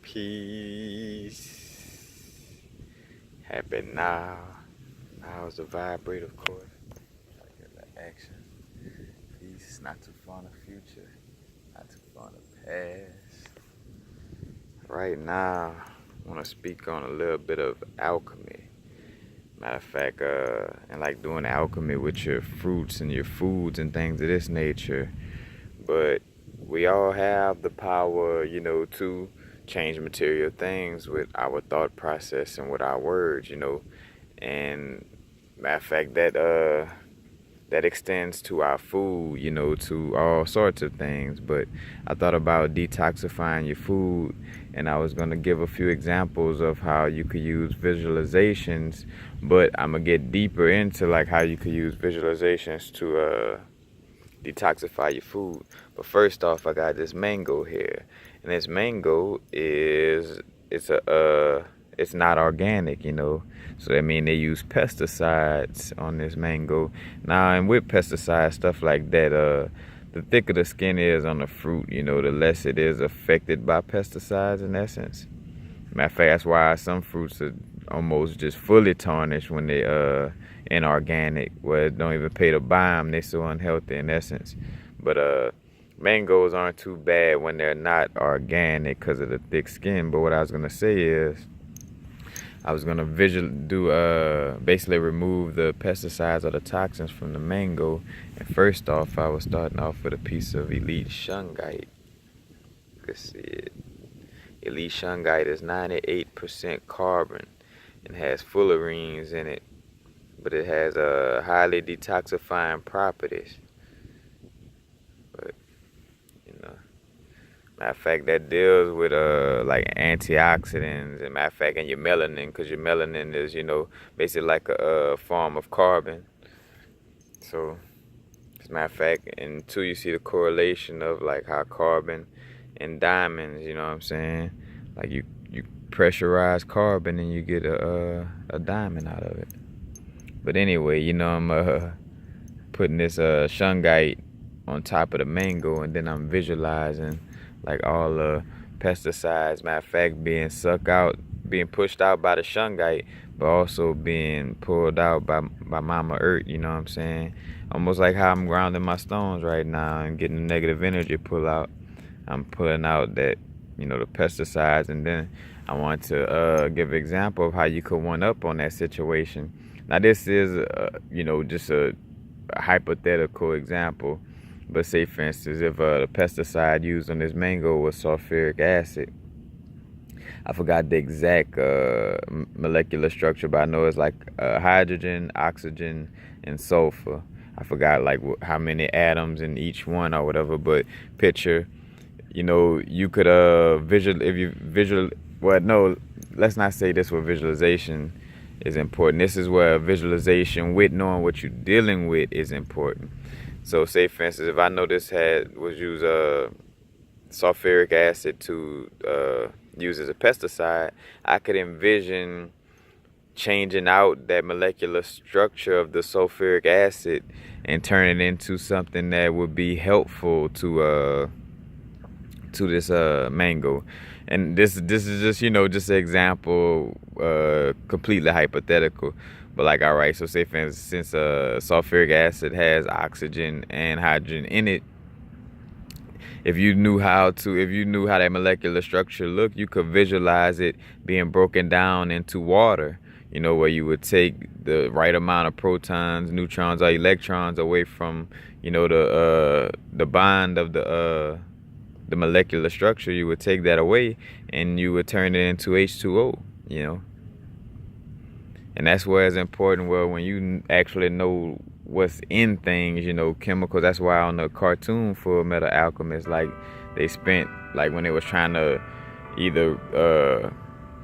Peace. Happy now. Now is the vibrate, of course. Gotta get that action. Peace. Not too far in the future. Not too far in the past. Right now, I want to speak on a little bit of alchemy. Matter of fact, and like doing alchemy with your fruits and your foods and things of this nature. But we all have the power, to change material things with our thought process and with our words. And matter of fact, that extends to our food, to all sorts of things. But I thought about detoxifying your food, and I was gonna give a few examples of how you could use visualizations. But I'm gonna get deeper into like how you could use visualizations to detoxify your food. But first off, I got this mango here, and this mango it's not organic. So that means they use pesticides on this mango. Now, and with pesticides, stuff like that, the thicker the skin is on the fruit, the less it is affected by pesticides in essence. Matter of fact, that's why some fruits are almost just fully tarnished when they inorganic, where it don't even pay to buy them. They're so unhealthy in essence. But mangoes aren't too bad when they're not organic because of the thick skin. But what I was gonna say is, I was gonna basically remove the pesticides or the toxins from the mango. And first off, I was starting off with a piece of elite shungite. You can see it. Elite shungite is 98% carbon and has fullerenes in it, but it has highly detoxifying properties. But matter of fact, that deals with like antioxidants, and matter of fact, and your melanin, because your melanin is basically like a form of carbon. So, as a matter of fact, and two, you see the correlation of like how carbon and diamonds, you know what I'm saying? Like you pressurize carbon and you get a diamond out of it. But anyway, I'm putting this shungite on top of the mango, and then I'm visualizing like all the pesticides, matter of fact, being pushed out by the shungite, but also being pulled out by Mama Earth, you know what I'm saying? Almost like how I'm grounding my stones right now and getting the negative energy pull out. I'm pulling out that, the pesticides, and then I want to give an example of how you could one up on that situation. Now this is, just a hypothetical example, but say for instance, if the pesticide used on this mango was sulfuric acid, I forgot the exact molecular structure, but I know it's like hydrogen, oxygen, and sulfur. I forgot like how many atoms in each one or whatever, but picture, you could well, no, let's not say this where visualization is important. This is where visualization with knowing what you're dealing with is important. So say for instance, if I know this was used sulfuric acid to use as a pesticide, I could envision changing out that molecular structure of the sulfuric acid and turn it into something that would be helpful to this mango. And this is just just an example, completely hypothetical. But like, all right, so say for instance, since sulfuric acid has oxygen and hydrogen in it, if you knew how that molecular structure looked, you could visualize it being broken down into water. Where you would take the right amount of protons, neutrons, or electrons away from the bond of the molecular structure. You would take that away and you would turn it into H2O. And that's where it's important, where when you actually know what's in things, chemicals. That's why on the cartoon Full Metal Alchemist, like they spent, like when they was trying to either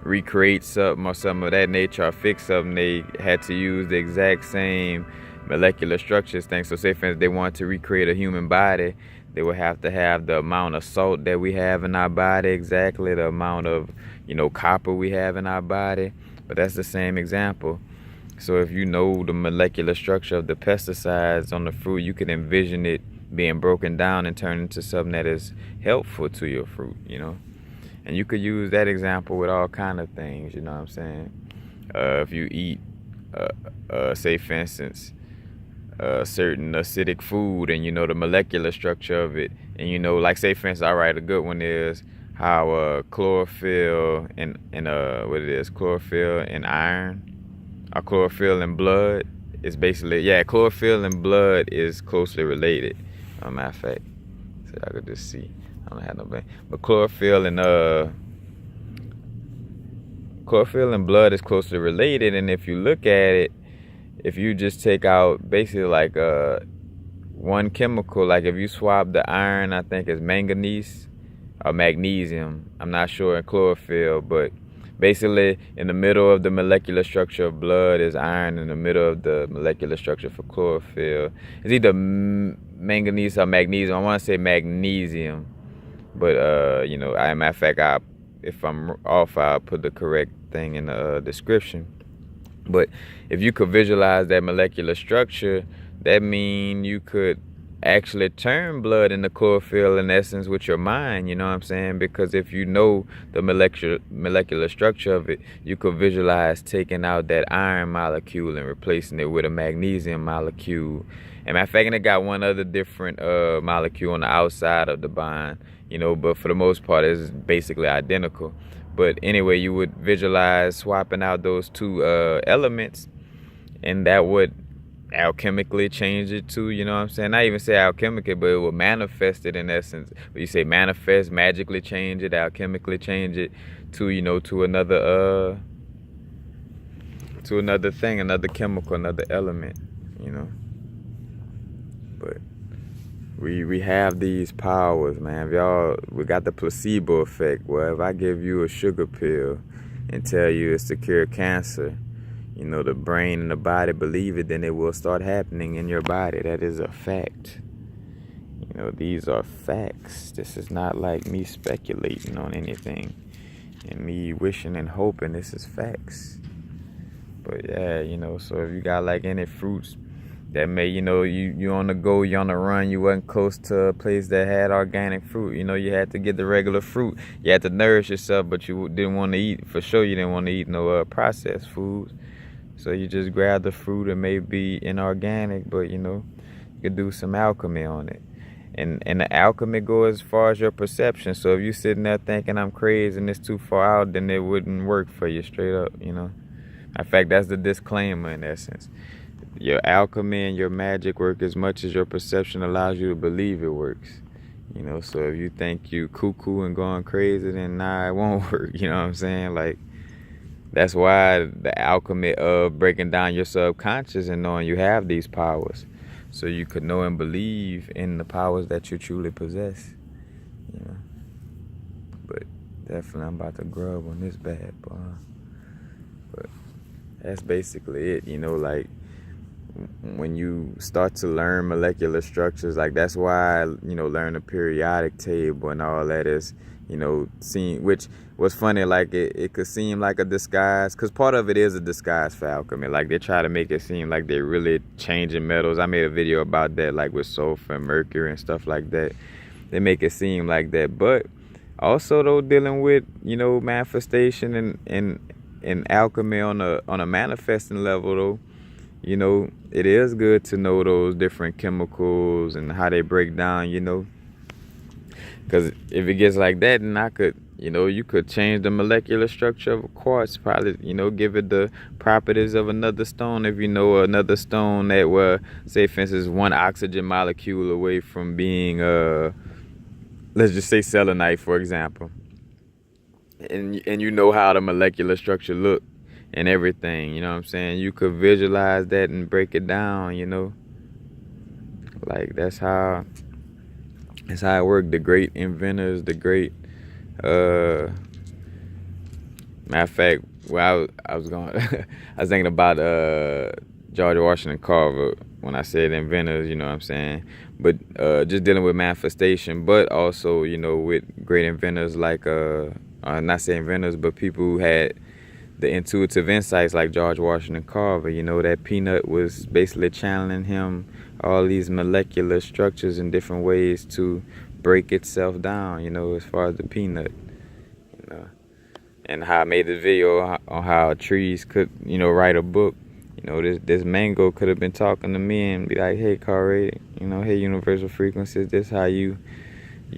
recreate something or something of that nature or fix something, they had to use the exact same molecular structures thing. So say for instance, they wanted to recreate a human body, they would have to have the amount of salt that we have in our body, exactly the amount of copper we have in our body. But that's the same example. So if you know the molecular structure of the pesticides on the fruit, you can envision it being broken down and turned into something that is helpful to your fruit. And you could use that example with all kind of things, you know what I'm saying? If you eat, say for instance, a certain acidic food, and you know the molecular structure of it, and you know, like say for instance, all right, a good one is how chlorophyll and what it is, chlorophyll and iron, or chlorophyll and blood is basically, yeah, chlorophyll and blood is closely related. Matter of fact, so I could just see. I don't have no bang. But chlorophyll and blood is closely related, and if you look at it, if you just take out basically like one chemical, like if you swap the iron, I think it's manganese or magnesium, I'm not sure, in chlorophyll, but basically in the middle of the molecular structure of blood is iron, in the middle of the molecular structure for chlorophyll it's either manganese or magnesium. I want to say magnesium, but you know, matter of fact, if I'm off, I'll put the correct thing in the description. But if you could visualize that molecular structure, that means you could actually turn blood into chlorophyll in essence with your mind, you know what I'm saying? Because if you know the molecular structure of it, you could visualize taking out that iron molecule and replacing it with a magnesium molecule. And matter of fact, it got one other different molecule on the outside of the bond, you know, but for the most part, it's basically identical. But anyway, you would visualize swapping out those two elements, and that would alchemically change it to, you know what I'm saying? Not even say alchemically, but it will manifest it in essence. But you say manifest, magically change it, alchemically change it to, you know, to another thing, another chemical, another element, you know. But we have these powers, man. We got the placebo effect. Well, if I give you a sugar pill and tell you it's to cure cancer, you know, the brain and the body believe it, then it will start happening in your body. That is a fact. You know, these are facts. This is not like me speculating on anything and me wishing and hoping. This is facts. But yeah, you know, so if you got like any fruits that may, you know, you on the go, you on the run, you wasn't close to a place that had organic fruit, you know, you had to get the regular fruit. You had to nourish yourself, but you didn't want to eat, for sure you didn't want to eat no processed foods. So you just grab the fruit. It may be inorganic, but you know, you could do some alchemy on it. And the alchemy goes as far as your perception. So if you sitting there thinking I'm crazy and it's too far out, then it wouldn't work for you, straight up, you know. In fact, that's the disclaimer in essence. Your alchemy and your magic work as much as your perception allows you to believe it works. You know, so if you think you cuckoo and going crazy, then nah, it won't work. You know what I'm saying? Like, that's why the alchemy of breaking down your subconscious and knowing you have these powers, so you could know and believe in the powers that you truly possess. You know, but definitely I'm about to grub on this bad boy. But that's basically it. You know, like, when you start to learn molecular structures, like that's why, you know, learn the periodic table and all that is, you know, seeing, which was funny, like it could seem like a disguise, because part of it is a disguise for alchemy. Like they try to make it seem like they're really changing metals. I made a video about that, like with sulfur and mercury and stuff like that. They make it seem like that, but also though, dealing with, you know, manifestation and alchemy on a manifesting level though, you know, it is good to know those different chemicals and how they break down, you know. Because if it gets like that, then I could, you know, you could change the molecular structure of a quartz, probably, you know, give it the properties of another stone. If you know another stone that were, say, for instance, one oxygen molecule away from being, let's just say selenite, for example. And you know how the molecular structure look and everything, you know what I'm saying? You could visualize that and break it down, you know. Like that's how it worked. The great inventors, the great matter of fact, well, I was going I was thinking about George Washington Carver when I said inventors, you know what I'm saying? But just dealing with manifestation, but also, you know, with great inventors like not saying inventors, but people who had the intuitive insights like George Washington Carver. You know, that peanut was basically channeling him all these molecular structures in different ways to break itself down, you know, as far as the peanut. know. And how I made the video on how trees could, you know, write a book. You know, this mango could have been talking to me and be like, hey, Carre, you know, hey, universal frequencies, this how you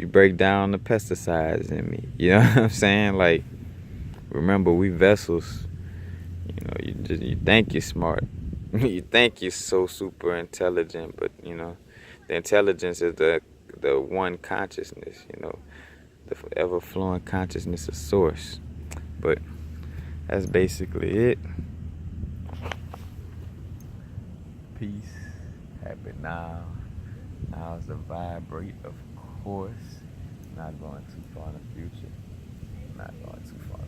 break down the pesticides in me. You know what I'm saying? Like, remember, we vessels. You know, you think you're smart. You think you're so super intelligent, but, you know, the intelligence is the one consciousness, you know, the ever flowing consciousness of source. But that's basically it. Peace, happy now. Now's the vibrate, of course. Not going too far in the future. Not going too far.